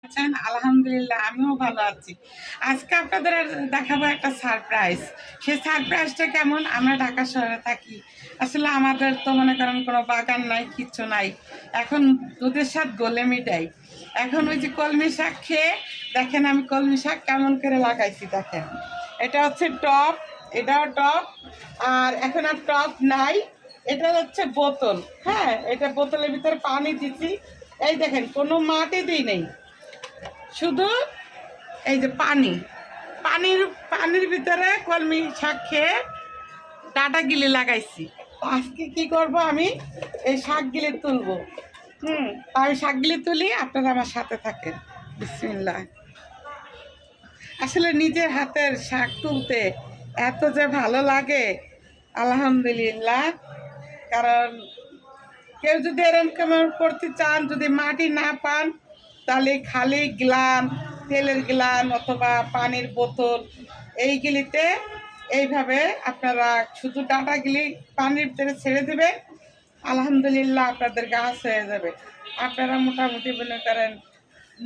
আছেন? আলহামদুলিল্লাহ আমিও ভালো আছি। আজকে আপনাদের দেখাবো একটা সারপ্রাইজ। সেই সারপ্রাইজটা কেমন? আমরা ঢাকা শহরে থাকি। আসলে আমাদের তো মনে করেন কোনো বাগান নাই, কিচ্ছু নাই। এখন দুধের স্বাদ গলে মিটাই। এখন ওই যে কলমি শাক খেয়ে দেখেন আমি কলমি শাক কেমন করে লাগাইছি দেখেন। এটা হচ্ছে টব, এটাও টব। আর এখন আর টব নাই, এটা হচ্ছে বোতল। হ্যাঁ, এটা বোতলের ভিতরে পানি দিছি। এই দেখেন কোনো মাটি দিই নেই, শুধু এই যে পানি, পানির পানির ভিতরে কলমি শাক খেয়ে ডাটা গিলি লাগাইছি। আজকে কি করব, আমি এই শাকগুলি তুলবো। আমি শাকগুলি তুলি, আপনারা আমার সাথে থাকেন। বিসমিল্লাহ। আসলে নিজের হাতের শাক তুলতে এত যে ভালো লাগে, আলহামদুলিল্লাহ। কারণ কেউ যদি এরকম করতে চান, যদি মাটি না পান, তাহলে খালি গ্লান, তেলের গ্লান অথবা পানির বোতল এইগুলিতে এইভাবে আপনারা শুধু ডাঁটাগুলি পানির ভিতরে ছেড়ে দেবে, আলহামদুলিল্লাহ আপনাদের গাছ হয়ে যাবে। আপনারা মোটামুটি মনে করেন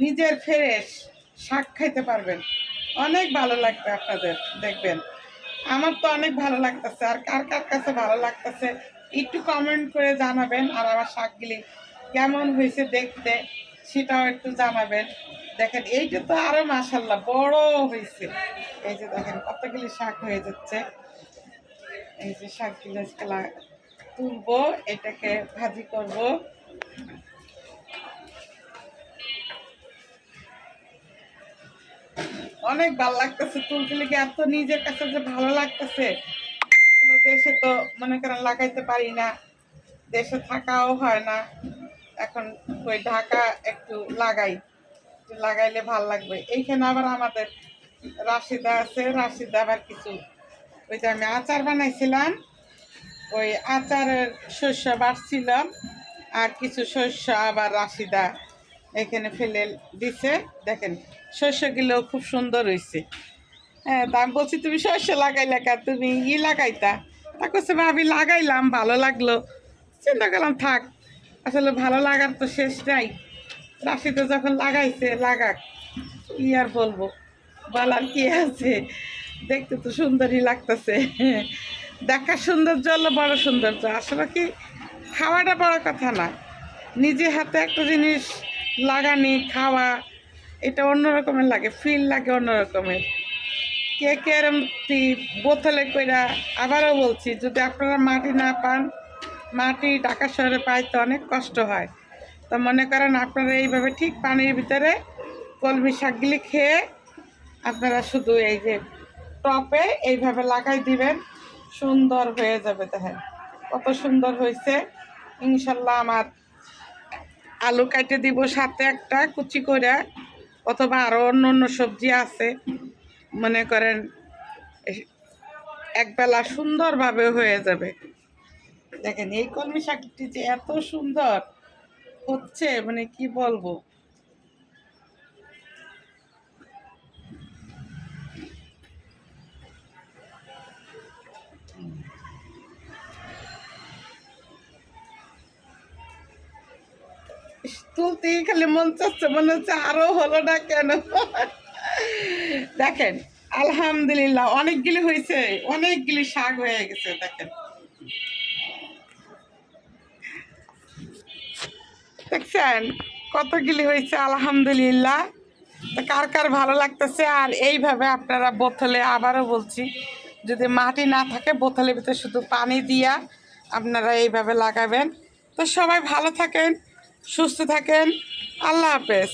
নিজের ফ্রেশ শাক খাইতে পারবেন। অনেক ভালো লাগবে আপনাদের, দেখবেন। আমার তো অনেক ভালো লাগতেছে। আর কার কার কাছে ভালো লাগতেছে একটু কমেন্ট করে জানাবেন। আর আমার শাকগুলি কেমন হয়েছে দেখতে সেটাও একটু জানাবেন। দেখেন এইটা তো আরো মাশাআল্লাহ বড় হয়েছে। এই যে দেখেন কতগুলি শাক হয়ে যাচ্ছে। এই যে শাকগুলো আজকে তুলবো, এটাকে ভাজি করব। অনেক ভালো লাগতেছে তুলতে, লেগে এত নিজের কাছে যে ভালো লাগতেছে। দেশে তো মনে করেন লাগাইতে পারি না, দেশে থাকাও হয় না। এখন ওই ঢাকা একটু লাগাই, লাগাইলে ভাল লাগবে। এইখানে আবার আমাদের রাশিদা আছে, রাশিদা আবার কিছু ওই যে আমি আচার বানাইছিলাম, ওই আচারের শস্য বাড়ছিলাম, আর কিছু শস্য আবার রাশিদা এখানে ফেলে দিছে। দেখেন শস্যগুলো খুব সুন্দর হয়েছে। হ্যাঁ, তা আমি বলছি তুমি শস্য লাগাইলে কা, তুমি লাগাইতা? তা করছে ভাবি লাগাইলাম, ভালো লাগলো, চিন্তা করলাম থাক। আসলে ভালো লাগার তো শেষ নাই। রাশিদা যখন লাগাইছে লাগাক, কি আর বলবো, বলার কি আছে। দেখতে তো সুন্দরই লাগতেছে। দেখার সৌন্দর্য হলো বড় সৌন্দর্য। আসলে কি খাওয়াটা বড় কথা না, নিজে হাতে একটা জিনিস লাগানি খাওয়া, এটা অন্যরকমের লাগে, ফিল লাগে অন্যরকমের। কে কে এরম বোতলে কইরা, আবারও বলছি যদি আপনারা মাটি না পান, মাটি ঢাকা শহরে পাইতে অনেক কষ্ট হয়। তো মনে করেন আপনারা এইভাবে ঠিক পানির ভিতরে কলমি শাকগুলি খেয়ে আপনারা শুধু এই যে টপে এইভাবে লাগাই দিবেন, সুন্দর হয়ে যাবে। দেখেন কত সুন্দর হয়েছে। ইনশাল্লাহ আমার আলু কাটে দিব সাথে একটা কুচি করে, অথবা আরও অন্য অন্য সবজি আছে, মনে করেন একবেলা সুন্দরভাবে হয়ে যাবে। দেখেন এই কলমি শাকটি যে এত সুন্দর হচ্ছে, মানে কি বলবো। তুলতেই খালি মন চাচ্ছে, মনে হচ্ছে আরো হলো না কেন। দেখেন আলহামদুলিল্লাহ অনেকগুলি হয়েছে, অনেকগুলি শাক হয়ে গেছে। দেখেন দেখছেন কতগুলি হয়েছে, আলহামদুলিল্লাহ। তো কার কার ভালো লাগতেছে। আর এইভাবে আপনারা বোতলে, আবারও বলছি, যদি মাটি না থাকে বোতলের ভিতরে শুধু পানি দিয়া আপনারা এইভাবে লাগাবেন। তো সবাই ভালো থাকেন, সুস্থ থাকেন, আল্লাহ হাফেজ।